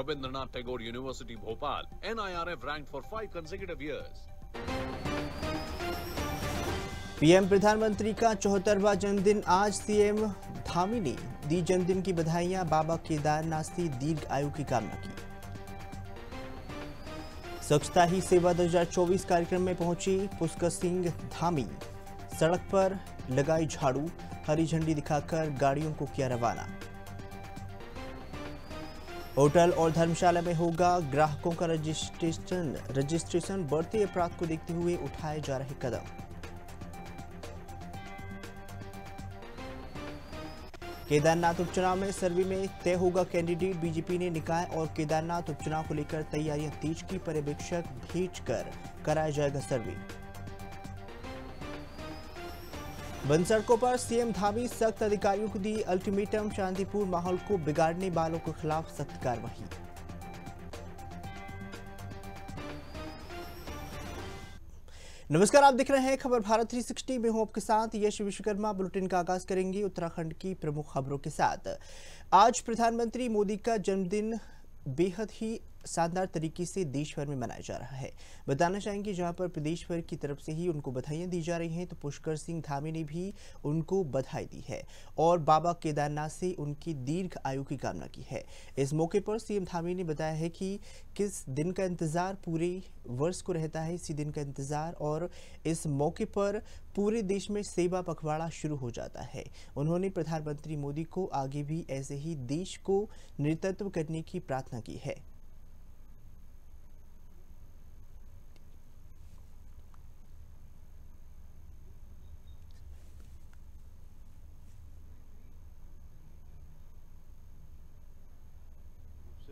Rabindranath Tagore University, Bhopal. NIRF ranked for 5 consecutive years. PM प्रधानमंत्री का 74वां जन्मदिन आज। सीएम धामी ने दी जन्मदिन की बधाइयां, बाबा केदारनाथ से दीर्घ आयु की कामना की। स्वच्छता ही सेवा 2024 कार्यक्रम में पहुंची पुष्कर सिंह धामी। सड़क पर लगाई झाड़ू, हरी झंडी दिखाकर गाड़ियों को किया रवाना। होटल और धर्मशाला में होगा ग्राहकों का रजिस्ट्रेशन। बढ़ते अपराध को देखते हुए उठाए जा रहे कदम। केदारनाथ उपचुनाव में सर्वे में तय होगा कैंडिडेट। बीजेपी ने निकाय और केदारनाथ उपचुनाव को लेकर तैयारियां तेज की। पर्यवेक्षक भेजकर कराया जाएगा सर्वे। बंद सड़कों पर सीएम धामी, सख्त अधिकारियों को दी अल्टीमेटम। शांतिपूर्ण माहौल को बिगाड़ने वालों के खिलाफ सख्त कार्रवाई। नमस्कार, आप देख रहे हैं खबर भारत 360 में। हूं आपके साथ यश विश्वकर्मा। बुलेटिन का आगाज करेंगे उत्तराखंड की प्रमुख खबरों के साथ। आज प्रधानमंत्री मोदी का जन्मदिन बेहद ही शानदार तरीके से देश भर में मनाया जा रहा है। बताना चाहेंगे जहां पर प्रदेश भर की तरफ से ही उनको बधाइयां दी जा रही हैं, तो पुष्कर सिंह धामी ने भी उनको बधाई दी है और बाबा केदारनाथ से उनकी दीर्घ आयु की कामना की है। इस मौके पर सीएम धामी ने बताया है कि किस दिन का इंतजार पूरे वर्ष को रहता है, इसी दिन का इंतजार, और इस मौके पर पूरे देश में सेवा पखवाड़ा शुरू हो जाता है। उन्होंने प्रधानमंत्री मोदी को आगे भी ऐसे ही देश को नेतृत्व करने की प्रार्थना की है।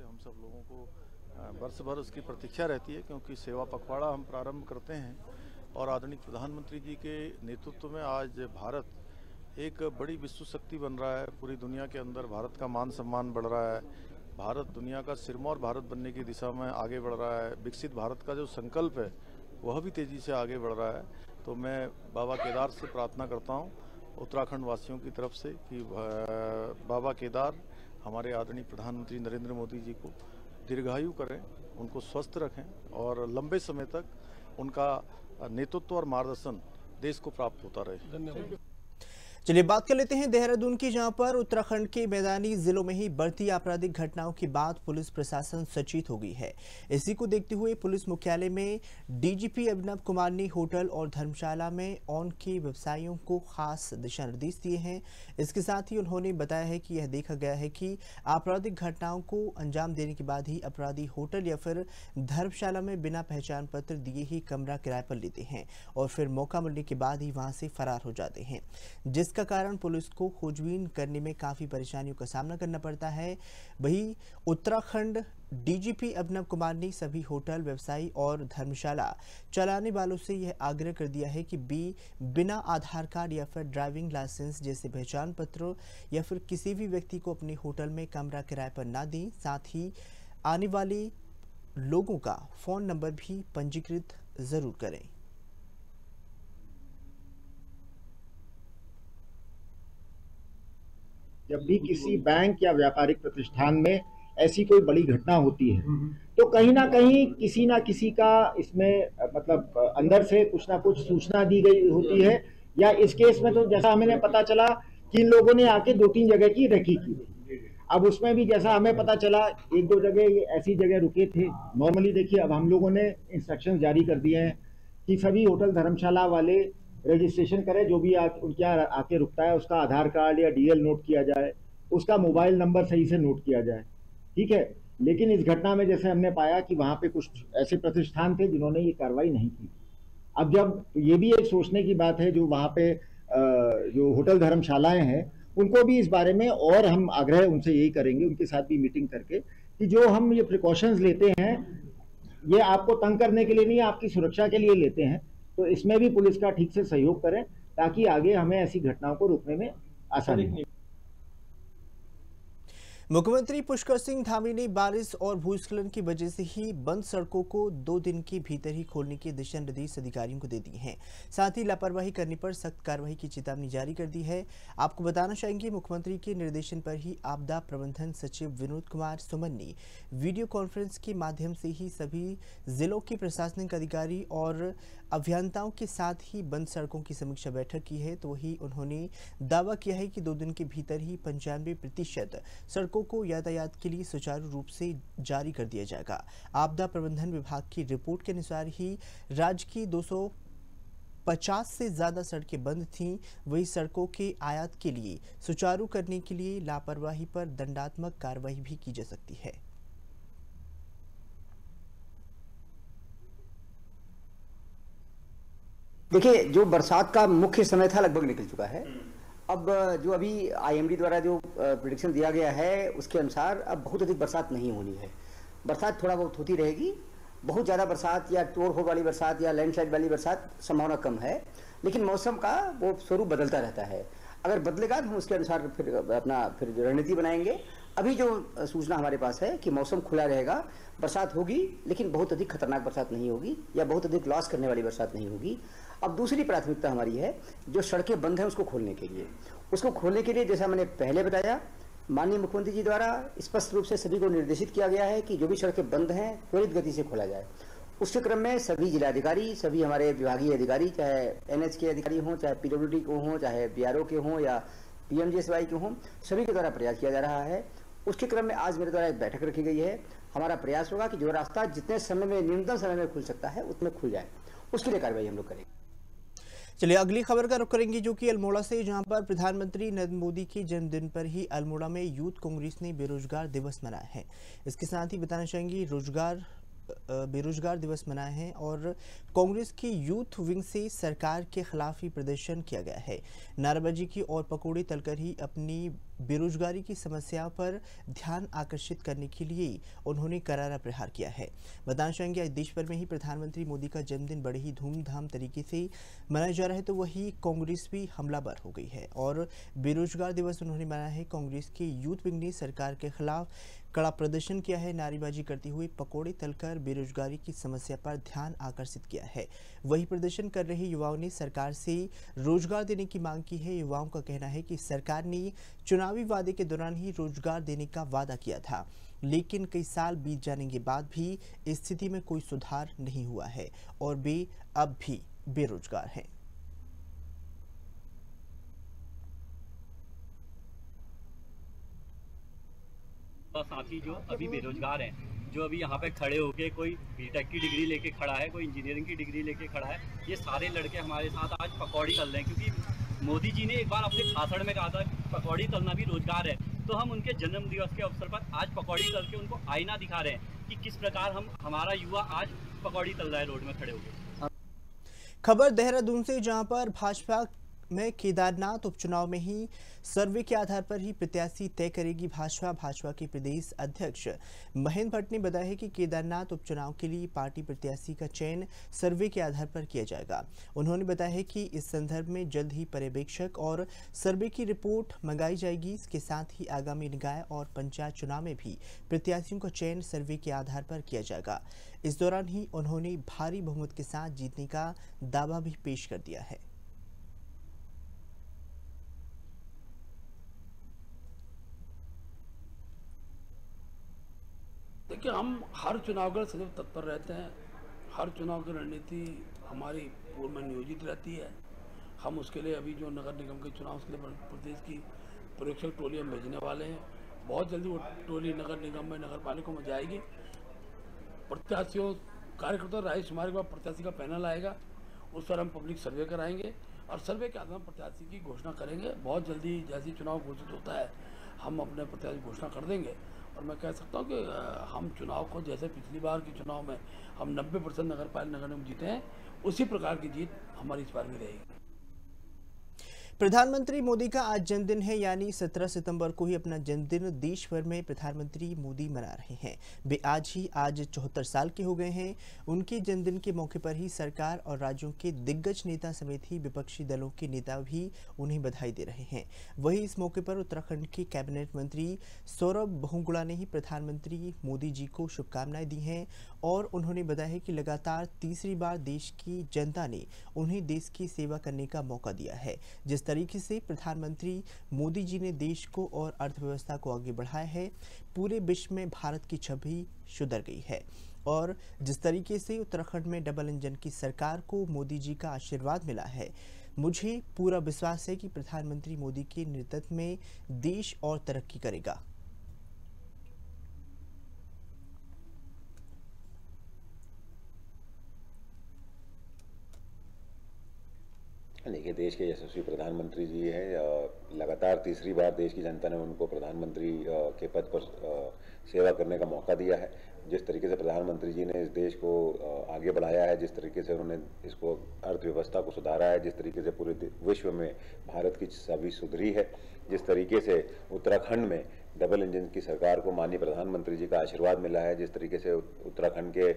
हम सब लोगों को वर्ष भर उसकी प्रतीक्षा रहती है, क्योंकि सेवा पखवाड़ा हम प्रारंभ करते हैं और आदरणीय प्रधानमंत्री जी के नेतृत्व में आज भारत एक बड़ी विश्व शक्ति बन रहा है। पूरी दुनिया के अंदर भारत का मान सम्मान बढ़ रहा है। भारत दुनिया का सिरमौर भारत बनने की दिशा में आगे बढ़ रहा है। विकसित भारत का जो संकल्प है वह भी तेजी से आगे बढ़ रहा है। तो मैं बाबा केदार से प्रार्थना करता हूँ उत्तराखंड वासियों की तरफ से कि बाबा केदार हमारे आदरणीय प्रधानमंत्री नरेंद्र मोदी जी को दीर्घायु करें, उनको स्वस्थ रखें और लंबे समय तक उनका नेतृत्व और मार्गदर्शन देश को प्राप्त होता रहे। धन्यवाद। चलिए बात कर लेते हैं देहरादून की, जहां पर उत्तराखंड के मैदानी जिलों में ही बढ़ती आपराधिक घटनाओं के बाद पुलिस प्रशासन सचेत हो गई है। इसी को देखते हुए पुलिस मुख्यालय में डीजीपी अभिनव कुमार ने होटल और धर्मशाला में ऑन के व्यवसायियों को खास दिशा निर्देश दिए हैं। इसके साथ ही उन्होंने बताया है कि यह देखा गया है कि आपराधिक घटनाओं को अंजाम देने के बाद ही अपराधी होटल या फिर धर्मशाला में बिना पहचान पत्र दिए ही कमरा किराए पर लेते हैं और फिर मौका मिलने के बाद ही वहां से फरार हो जाते हैं, जिसका कारण पुलिस को खोजबीन करने में काफी परेशानियों का सामना करना पड़ता है। वहीं उत्तराखंड डीजीपी अभिनव कुमार ने सभी होटल व्यवसायी और धर्मशाला चलाने वालों से यह आग्रह कर दिया है कि बिना आधार कार्ड या फिर ड्राइविंग लाइसेंस जैसे पहचान पत्र या फिर किसी भी व्यक्ति को अपने होटल में कमरा किराए पर ना दें। साथ ही आने वाले लोगों का फोन नंबर भी पंजीकृत जरूर करें। जब भी किसी बैंक या व्यापारिक प्रतिष्ठान में ऐसी कोई बड़ी घटना होती है तो कहीं ना किसी का इसमें मतलब अंदर से कुछ ना कुछ सूचना दी गई होती है, या इस केस में तो जैसा हमें पता चला कि इन लोगों ने आके 2-3 जगह की रेकी की थी। अब उसमें भी जैसा हमें पता चला 1-2 जगह ये ऐसी जगह रुके थे। नॉर्मली देखिए, अब हम लोगों ने इंस्ट्रक्शन जारी कर दिए हैं कि सभी होटल धर्मशाला वाले रजिस्ट्रेशन करें। जो भी उनके यहाँ आके रुकता है उसका आधार कार्ड या डीएल नोट किया जाए, उसका मोबाइल नंबर सही से नोट किया जाए, ठीक है। लेकिन इस घटना में जैसे हमने पाया कि वहां पे कुछ ऐसे प्रतिष्ठान थे जिन्होंने ये कार्रवाई नहीं की। अब जब तो ये भी एक सोचने की बात है, जो वहां पे जो होटल धर्मशालाएं हैं उनको भी इस बारे में, और हम आग्रह उनसे यही करेंगे, उनके साथ भी मीटिंग करके, कि जो हम ये प्रिकॉशंस लेते हैं ये आपको तंग करने के लिए नहीं, आपकी सुरक्षा के लिए लेते हैं। तो इसमें भी पुलिस का ठीक से सहयोग करें ताकि आगे हमें ऐसी घटनाओं को रोकने में आसानी हो। मुख्यमंत्री पुष्कर सिंह धामी ने बारिश और भूस्खलन की वजह से ही बंद सड़कों को 2 दिन के भीतर ही खोलने के दिशा निर्देश अधिकारियों को दे दिए हैं। साथ ही लापरवाही करने पर सख्त कार्रवाई की चेतावनी जारी कर दी है। आपको बताना चाहेंगे, मुख्यमंत्री के निर्देशन पर ही आपदा प्रबंधन सचिव विनोद कुमार सुमन ने वीडियो कॉन्फ्रेंस के माध्यम से ही सभी जिलों के प्रशासनिक अधिकारी और अभियंताओं के साथ ही बंद सड़कों की समीक्षा बैठक की है। तो वही उन्होंने दावा किया है कि 2 दिन के भीतर ही 95% सड़कों को यातायात के लिए सुचारू रूप से जारी कर दिया जाएगा। आपदा प्रबंधन विभाग की रिपोर्ट के अनुसार ही राज्य की 250 से ज्यादा सड़कें बंद थीं। वही सड़कों के आयात के लिए सुचारू करने के लिए लापरवाही पर दंडात्मक कार्रवाई भी की जा सकती है। देखिए, जो बरसात का मुख्य समय था लगभग निकल चुका है। अब जो अभी IMD द्वारा जो प्रेडिक्शन दिया गया है उसके अनुसार अब बहुत अधिक बरसात नहीं होनी है। बरसात थोड़ा बहुत होती रहेगी। बहुत ज़्यादा बरसात या टोर हो वाली बरसात या लैंडस्लाइड वाली बरसात संभावना कम है, लेकिन मौसम का वो स्वरूप बदलता रहता है। अगर बदलेगा तो हम उसके अनुसार फिर रणनीति बनाएंगे। अभी जो सूचना हमारे पास है कि मौसम खुला रहेगा, बरसात होगी लेकिन बहुत अधिक खतरनाक बरसात नहीं होगी या बहुत अधिक लॉस करने वाली बरसात नहीं होगी। अब दूसरी प्राथमिकता हमारी है जो सड़कें बंद हैं उसको खोलने के लिए। उसको खोलने के लिए जैसा मैंने पहले बताया, माननीय मुख्यमंत्री जी द्वारा स्पष्ट रूप से सभी को निर्देशित किया गया है कि जो भी सड़कें बंद हैं त्वरित गति से खोला जाए। उसके क्रम में सभी जिलाधिकारी, सभी हमारे विभागीय अधिकारी, चाहे NH के अधिकारी हों, चाहे PWD को हों, चाहे BRO के हों या PMGSY के हों, सभी के द्वारा प्रयास किया जा रहा है। उसके क्रम में आज मेरे द्वारा एक बैठक रखी गई है। हमारा प्रयास होगा कि जो रास्ता जितने समय में, न्यूनतम समय में खुल सकता है उतने खुल जाए। उसके लिए कार्रवाई हम लोग करेंगे। चलिए अगली खबर का रुख करेंगे, जो कि अल्मोड़ा से, जहां पर प्रधानमंत्री नरेंद्र मोदी के जन्मदिन पर ही अल्मोड़ा में यूथ कांग्रेस ने बेरोजगार दिवस मनाया है। इसके साथ ही बताना चाहेंगे बेरोजगार दिवस मनाए हैं और कांग्रेस की यूथ विंग से सरकार के खिलाफ ही प्रदर्शन किया गया है। नारेबाजी की और पकौड़े तलकर ही अपनी बेरोजगारी की समस्या पर ध्यान आकर्षित करने के लिए उन्होंने करारा प्रहार किया है। बताना चाहेंगे, आज देश भर में ही प्रधानमंत्री मोदी का जन्मदिन बड़े ही धूमधाम तरीके से मनाया जा रहा है, तो वही कांग्रेस भी हमलावर हो गई है और बेरोजगार दिवस उन्होंने मनाया है। कांग्रेस के यूथ विंग ने सरकार के खिलाफ कड़ा प्रदर्शन किया है। नारेबाजी करते हुए पकौड़े तलकर बेरोजगारी की समस्या पर ध्यान आकर्षित किया है। वही प्रदर्शन कर रहे युवाओं ने सरकार से रोजगार देने की मांग की है। युवाओं का कहना है कि सरकार ने चुनावी वादे के दौरान ही रोजगार देने का वादा किया था, लेकिन कई साल बीत जाने के बाद भी स्थिति में कोई सुधार नहीं हुआ है और वे अब भी बेरोजगार हैं। साथी जो अभी बेरोजगार हैं, जो अभी यहाँ पे खड़े होके कोई बीटेक की डिग्री लेके खड़ा है, कोई इंजीनियरिंग की डिग्री लेके खड़ा है, ये सारे लड़के हमारे साथ आज पकौड़ी तल रहे हैं। क्योंकि मोदी जी ने एक बार अपने भाषण में कहा था पकौड़ी तलना भी रोजगार है, तो हम उनके जन्म दिवस के अवसर पर आज पकौड़ी तल के उनको आईना दिखा रहे हैं कि किस प्रकार हमारा युवा आज पकौड़ी तल रहा है रोड में खड़े होकर। खबर देहरादून से, जहां पर भाजपा में केदारनाथ उपचुनाव में ही सर्वे के आधार पर ही प्रत्याशी तय करेगी भाजपा के प्रदेश अध्यक्ष महेंद्र भट्ट ने बताया है कि केदारनाथ उपचुनाव के लिए पार्टी प्रत्याशी का चयन सर्वे के आधार पर किया जाएगा। उन्होंने बताया है कि इस संदर्भ में जल्द ही पर्यवेक्षक और सर्वे की रिपोर्ट मंगाई जाएगी। इसके साथ ही आगामी निकाय और पंचायत चुनाव में भी प्रत्याशियों का चयन सर्वे के आधार पर किया जाएगा। इस दौरान ही उन्होंने भारी बहुमत के साथ जीतने का दावा भी पेश कर दिया है। देखिए, हम हर चुनाव के सदैव तत्पर रहते हैं। हर चुनाव की रणनीति हमारी पूर्व में नियोजित रहती है। हम उसके लिए अभी जो नगर निगम के चुनाव के लिए प्रदेश की पर्यवेक्षक टोली हम भेजने वाले हैं। बहुत जल्दी वो टोली नगर निगम में, नगर पालिका में जाएगी। प्रत्याशियों, कार्यकर्ता राय शुमारी के बाद प्रत्याशी का पैनल आएगा, उस पर हम पब्लिक सर्वे कराएंगे और सर्वे के आधार पर प्रत्याशी की घोषणा करेंगे। बहुत जल्दी जैसे चुनाव घोषित होता है हम अपने प्रत्याशी घोषणा कर देंगे। और मैं कह सकता हूँ कि हम चुनाव को, जैसे पिछली बार के चुनाव में हम 90% नगर निगम जीते हैं, उसी प्रकार की जीत हमारी इस बार भी रहेगी। प्रधानमंत्री मोदी का आज जन्मदिन है, यानी 17 सितंबर को ही अपना जन्मदिन देश भर में प्रधानमंत्री मोदी मना रहे हैं। वे आज 74 साल के हो गए हैं। उनके जन्मदिन के मौके पर ही सरकार और राज्यों के दिग्गज नेता समेत ही विपक्षी दलों के नेता भी उन्हें बधाई दे रहे हैं। वहीं इस मौके पर उत्तराखंड के कैबिनेट मंत्री सौरभ बहुगुणा ने ही प्रधानमंत्री मोदी जी को शुभकामनाएं दी हैं और उन्होंने बताया है कि लगातार तीसरी बार देश की जनता ने उन्हें देश की सेवा करने का मौका दिया है। जिस तरीके से प्रधानमंत्री मोदी जी ने देश को और अर्थव्यवस्था को आगे बढ़ाया है, पूरे विश्व में भारत की छवि सुधर गई है। और जिस तरीके से उत्तराखंड में डबल इंजन की सरकार को मोदी जी का आशीर्वाद मिला है, मुझे पूरा विश्वास है कि प्रधानमंत्री मोदी के नेतृत्व में देश और तरक्की करेगा। देखिए, देश के यशस्वी प्रधानमंत्री जी हैं। लगातार तीसरी बार देश की जनता ने उनको प्रधानमंत्री के पद पर सेवा करने का मौका दिया है। जिस तरीके से प्रधानमंत्री जी ने इस देश को आगे बढ़ाया है, जिस तरीके से उन्होंने इसको अर्थव्यवस्था को सुधारा है, जिस तरीके से पूरे विश्व में भारत की छवि सुधरी है, जिस तरीके से उत्तराखंड में डबल इंजन की सरकार को माननीय प्रधानमंत्री जी का आशीर्वाद मिला है, जिस तरीके से उत्तराखंड के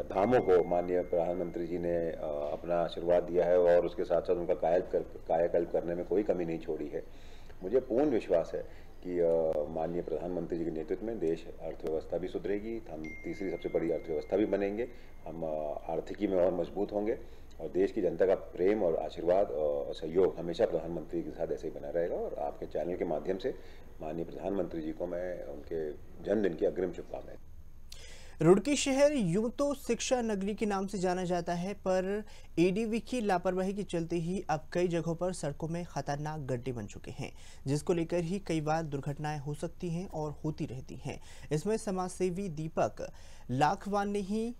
धामों को माननीय प्रधानमंत्री जी ने अपना आशीर्वाद दिया है और उसके साथ साथ उनका कायाकल्प करने में कोई कमी नहीं छोड़ी है। मुझे पूर्ण विश्वास है कि माननीय प्रधानमंत्री जी के नेतृत्व में देश अर्थव्यवस्था भी सुधरेगी, हम तीसरी सबसे बड़ी अर्थव्यवस्था भी बनेंगे, हम आर्थिकी में और मजबूत होंगे और देश की जनता का प्रेम और आशीर्वाद और सहयोग हमेशा प्रधानमंत्री के साथ ऐसे ही बना रहेगा। और आपके चैनल के माध्यम से माननीय प्रधानमंत्री जी को मैं उनके जन्मदिन की अग्रिम शुभकामनाएं। रुड़की शहर यूं तो शिक्षा नगरी के नाम से जाना जाता है, पर एडीवी की लापरवाही के चलते ही अब कई जगहों पर सड़कों में खतरनाक गड्ढे बन चुके हैं, जिसको लेकर ही कई बार दुर्घटनाएं हो सकती हैं और होती रहती हैं। इसमें समाजसेवी दीपक लाखवान ने ही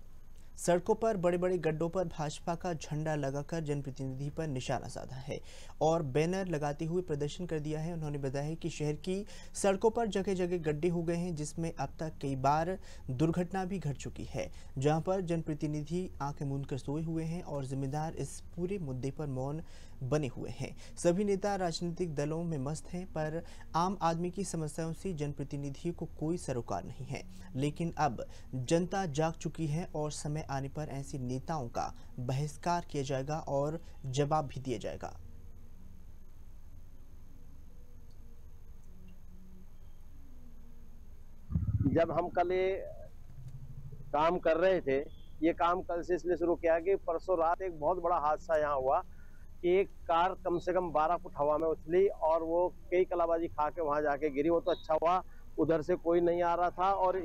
सड़कों पर बड़े बड़े गड्ढों पर भाजपा का झंडा लगाकर जनप्रतिनिधि पर निशाना साधा है और बैनर लगाते हुए प्रदर्शन कर दिया है। उन्होंने बताया है कि शहर की सड़कों पर जगह जगह गड्ढे हो गए हैं, जिसमें अब तक कई बार दुर्घटना भी घट चुकी है, जहां पर जनप्रतिनिधि आंखें मूंद कर सोए हुए हैं और जिम्मेदार इस पूरे मुद्दे पर मौन बने हुए हैं। सभी नेता राजनीतिक दलों में मस्त हैं, पर आम आदमी की समस्याओं से जनप्रतिनिधियों को कोई सरोकार नहीं है। लेकिन अब जनता जाग चुकी है और समय आने पर ऐसे नेताओं का बहिष्कार किया जाएगा और जवाब भी दिया जाएगा। जब हम कल ये काम कर रहे थे, ये काम कल से इसलिए शुरू किया कि परसों रात एक बहुत बड़ा हादसा यहाँ हुआ कि एक कार कम से कम 12 फुट हवा में उछली और वो कई कलाबाजी खा के वहां जाके गिरी। वो तो अच्छा हुआ उधर से कोई नहीं आ रहा था और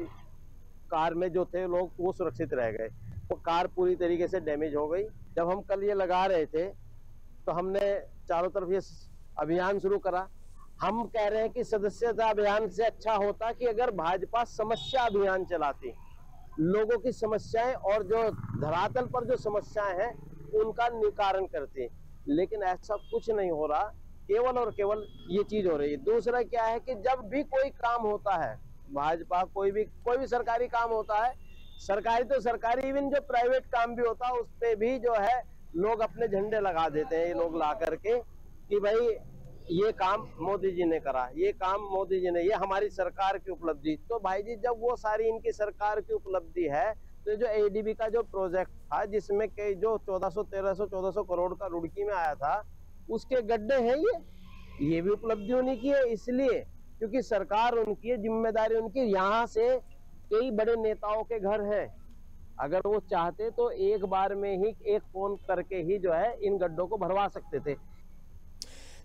कार में जो थे लोग वो सुरक्षित रह गए। वो कार पूरी तरीके से डैमेज हो गई। जब हम कल ये लगा रहे थे तो हमने चारों तरफ ये अभियान शुरू करा। हम कह रहे हैं कि सदस्यता अभियान से अच्छा होता कि अगर भाजपा समस्या अभियान चलाती, लोगों की समस्याएं और जो धरातल पर जो समस्याएं हैं उनका निवारण करती, लेकिन ऐसा कुछ नहीं हो रहा। केवल और केवल ये चीज हो रही है। दूसरा क्या है कि जब भी कोई काम होता है, भाजपा कोई भी सरकारी काम होता है, सरकारी तो सरकारी, इवन जो प्राइवेट काम भी होता है उस पे भी जो है लोग अपने झंडे लगा देते हैं, ये लोग ला करके कि भाई ये काम मोदी जी ने करा, ये काम मोदी जी ने, ये हमारी सरकार की उपलब्धि। तो भाई जी जब वो सारी इनकी सरकार की उपलब्धि है तो जो एडीबी का जो प्रोजेक्ट था जिसमें कई जो 1400 करोड़ का रुड़की में आया था, उसके गड्ढे हैं ये भी उपलब्धि उन्हीं की है। इसलिए क्योंकि सरकार उनकी है, जिम्मेदारी उनकी। यहाँ से कई बड़े नेताओं के घर हैं, अगर वो चाहते तो एक बार में ही एक फोन करके ही जो है इन गड्ढों को भरवा सकते थे।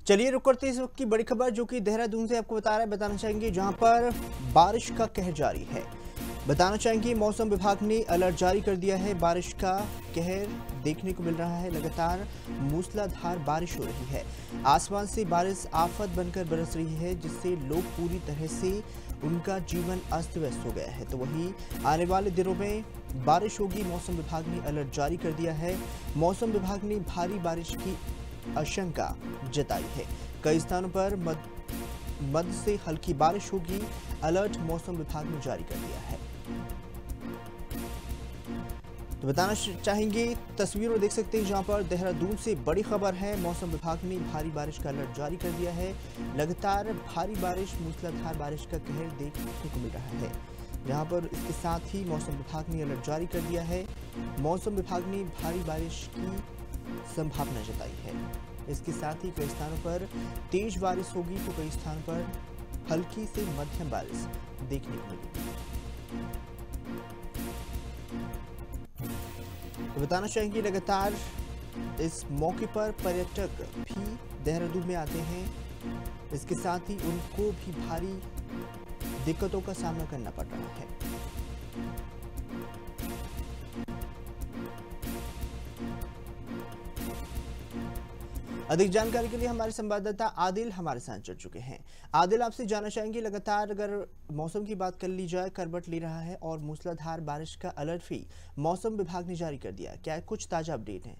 चलिए रुक करते इस वक्त की बड़ी खबर जो कि देहरादून से आपको बताना चाहेंगे, जहां पर बारिश का कहर जारी है। बताना चाहेंगे मौसम विभाग ने अलर्ट जारी कर दिया है। बारिश का कहर देखने को मिल रहा है, लगातार मूसलाधार बारिश हो रही है। आसमान से बारिश आफत बनकर बरस रही है, जिससे लोग पूरी तरह से उनका जीवन अस्त व्यस्त हो गया है। तो वहीं आने वाले दिनों में बारिश होगी, मौसम विभाग ने अलर्ट जारी कर दिया है। मौसम विभाग ने भारी बारिश की आशंका जताई है। कई स्थानों पर मध्य से हल्की बारिश होगी, अलर्ट मौसम विभाग ने जारी कर दिया है। तो बताना चाहेंगे, तस्वीरों में देख सकते हैं जहां पर देहरादून से बड़ी खबर है। मौसम विभाग ने भारी बारिश का अलर्ट जारी कर दिया है। लगातार भारी बारिश, मूसलाधार बारिश का कहर देखने को मिल रहा है। जहां पर इसके साथ ही मौसम विभाग ने अलर्ट जारी कर दिया है। मौसम विभाग ने भारी बारिश की संभावना जताई है। इसके साथ ही कई स्थानों पर तेज बारिश होगी तो कई स्थानों पर हल्की से मध्यम बारिश देखने को मिलेगी। तो बताना चाहेंगे, लगातार इस मौके पर पर्यटक भी देहरादून में आते हैं। इसके साथ ही उनको भी भारी दिक्कतों का सामना करना पड़ रहा है। अधिक जानकारी के लिए हमारे संवाददाता आदिल हमारे साथ जुड़ चुके हैं। आदिल, आपसे जानना चाहेंगे, लगातार अगर मौसम की बात कर ली जाए, करवट ले रहा है और मूसलाधार बारिश का अलर्ट भी मौसम विभाग ने जारी कर दिया। क्या कुछ ताजा अपडेट है?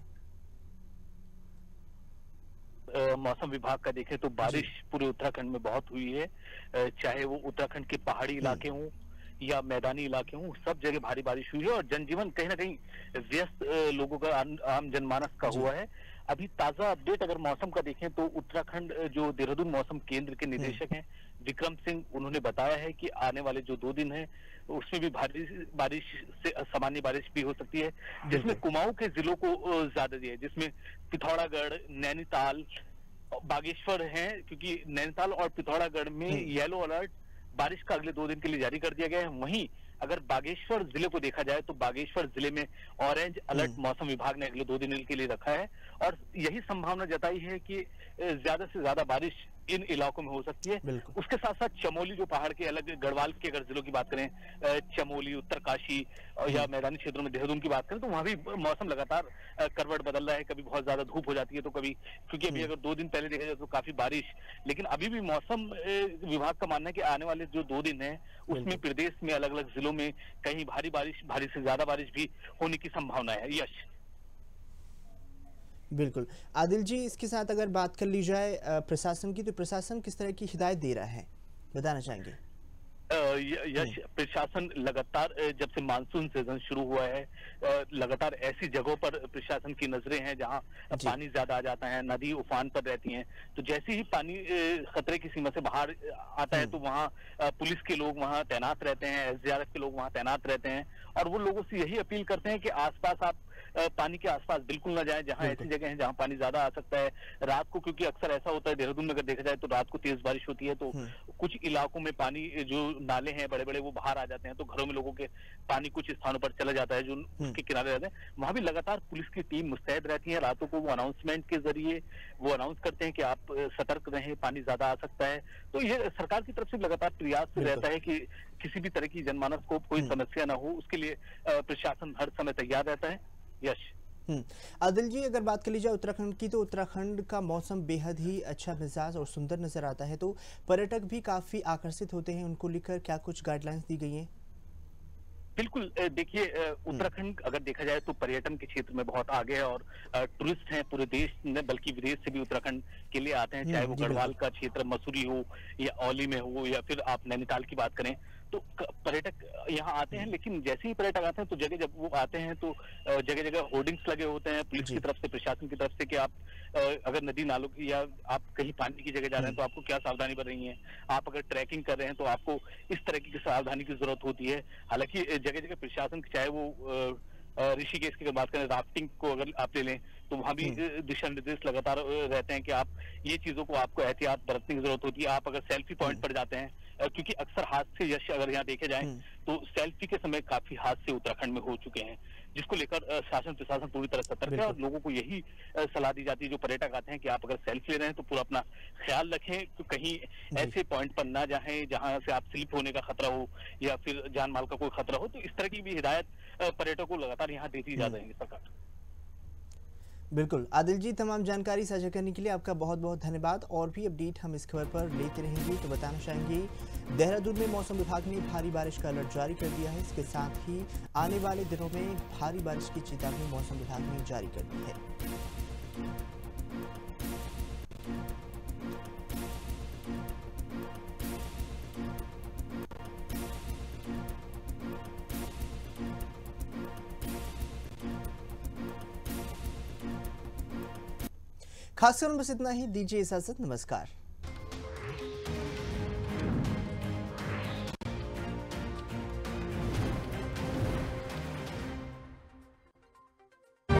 मौसम विभाग का देखें तो बारिश पूरे उत्तराखंड में बहुत हुई है। चाहे वो उत्तराखंड के पहाड़ी इलाके हों या मैदानी इलाके हों, सब जगह भारी बारिश हुई है और जनजीवन कहीं ना कहीं व्यस्त लोगों का, आम जनमानस का हुआ है। अभी ताजा अपडेट अगर मौसम का देखें तो उत्तराखंड जो देहरादून मौसम केंद्र के निदेशक हैं विक्रम सिंह, उन्होंने बताया है कि आने वाले जो 2 दिन है उसमें भी भारी बारिश से असामान्य बारिश भी हो सकती है, जिसमें कुमाऊं के जिलों को ज्यादा दिया है, जिसमें पिथौरागढ़, नैनीताल, बागेश्वर हैं, क्योंकि नैनीताल और पिथौरागढ़ में येलो अलर्ट बारिश का अगले 2 दिन के लिए जारी कर दिया गया है। वहीं अगर बागेश्वर जिले को देखा जाए तो बागेश्वर जिले में ऑरेंज अलर्ट मौसम विभाग ने अगले 2 दिन के लिए रखा है और यही संभावना जताई है कि ज्यादा से ज्यादा बारिश इन इलाकों में हो सकती है। उसके साथ साथ चमोली, जो पहाड़ के अलग गढ़वाल के अगर जिलों की बात करें, चमोली, उत्तरकाशी या मैदानी क्षेत्रों में देहरादून की बात करें तो वहां भी मौसम लगातार करवट बदल रहा है। कभी बहुत ज्यादा धूप हो जाती है तो कभी, क्योंकि अभी अगर 2 दिन पहले देखा जाए तो काफी बारिश, लेकिन अभी भी मौसम विभाग का मानना है कि आने वाले जो 2 दिन है उसमें प्रदेश में अलग अलग जिलों में कहीं भारी बारिश, भारी से ज्यादा बारिश भी होने की संभावना है। यश, बिल्कुल। आदिल जी, इसके साथ अगर बात कर ली जाए प्रशासन की, तो प्रशासन किस तरह की हिदायत दे रहा है, बताना चाहेंगे? यश, प्रशासन लगातार जब से मानसून सीजन शुरू हुआ है लगातार ऐसी जगहों पर प्रशासन की नजरें हैं जहां पानी ज्यादा आ जाता है, नदी उफान पर रहती हैं, तो जैसे ही पानी खतरे की सीमा से बाहर आता है तो वहां पुलिस के लोग वहां तैनात रहते हैं, एसडीआरएफ के लोग वहां तैनात रहते हैं और वो लोगों से यही अपील करते हैं कि आसपास आप पानी के आसपास बिल्कुल ना जाएं, जहां ऐसी जगह हैं जहां पानी ज्यादा आ सकता है। रात को, क्योंकि अक्सर ऐसा होता है देहरादून में अगर देखा जाए तो रात को तेज बारिश होती है तो कुछ इलाकों में पानी, जो नाले हैं बड़े बड़े, वो बाहर आ जाते हैं तो घरों में लोगों के पानी कुछ स्थानों पर चला जाता है जो उसके किनारे रहते हैं। वहां भी लगातार पुलिस की टीम मुस्तैद रहती है। रातों को वो अनाउंसमेंट के जरिए वो अनाउंस करते हैं कि आप सतर्क रहें, पानी ज्यादा आ सकता है। तो ये सरकार की तरफ से लगातार प्रयास रहता है कि किसी भी तरह की जनमानस को कोई समस्या ना हो, उसके लिए प्रशासन हर समय तैयार रहता है। यश, आदिल जी, अगर बात कर ली जाए उत्तराखंड की, तो उत्तराखंड का मौसम बेहद ही अच्छा मिजाज और सुंदर नजर आता है, तो पर्यटक भी काफी आकर्षित होते हैं। उनको लेकर क्या कुछ गाइडलाइंस दी गई हैं? बिल्कुल, देखिए उत्तराखंड अगर देखा जाए तो पर्यटन के क्षेत्र में बहुत आगे है और टूरिस्ट हैं पूरे देश में, बल्कि विदेश से भी उत्तराखंड के लिए आते हैं, चाहे वो गढ़वाल का क्षेत्र मसूरी हो या औली में हो या फिर आप नैनीताल की बात करें, तो पर्यटक यहाँ आते हैं। लेकिन जैसे ही पर्यटक आते हैं तो जगह जब वो आते हैं तो जगह जगह होर्डिंग्स लगे होते हैं पुलिस की तरफ से, प्रशासन की तरफ से, कि आप अगर नदी नालों की या आप कहीं पानी की जगह जा रहे हैं तो आपको क्या सावधानी बर रही है, आप अगर ट्रैकिंग कर रहे हैं तो आपको इस तरह की सावधानी की जरूरत होती है। हालांकि जगह जगह प्रशासन, चाहे वो ऋषिकेश की बात करें, राफ्टिंग को अगर आप ले लें तो वहां भी दिशा निर्देश लगातार रहते हैं कि आप ये चीजों को आपको एहतियात बरतने की जरूरत होती है। आप अगर सेल्फी पॉइंट पर जाते हैं, क्योंकि अक्सर हादसे, यश अगर यहाँ देखे जाए तो सेल्फी के समय काफी हादसे उत्तराखंड में हो चुके हैं, जिसको लेकर शासन प्रशासन पूरी तरह सतर्क है और लोगों को यही सलाह दी जाती है जो पर्यटक आते हैं कि आप अगर सेल्फी ले रहे हैं तो पूरा अपना ख्याल रखें, तो कहीं ऐसे पॉइंट पर ना जाएं जहां से आप स्लिप होने का खतरा हो या फिर जान माल का कोई खतरा हो। तो इस तरह की भी हिदायत पर्यटकों को लगातार यहाँ देती जा रही है सरकार। बिल्कुल आदिल जी, तमाम जानकारी साझा करने के लिए आपका बहुत बहुत धन्यवाद। और भी अपडेट हम इस खबर पर लेते रहेंगे। तो बताना चाहेंगे, देहरादून में मौसम विभाग ने भारी बारिश का अलर्ट जारी कर दिया है। इसके साथ ही आने वाले दिनों में भारी बारिश की चेतावनी मौसम विभाग ने जारी कर दी है। खास कर बस इतना ही, दीजिए इजाजत, नमस्कार।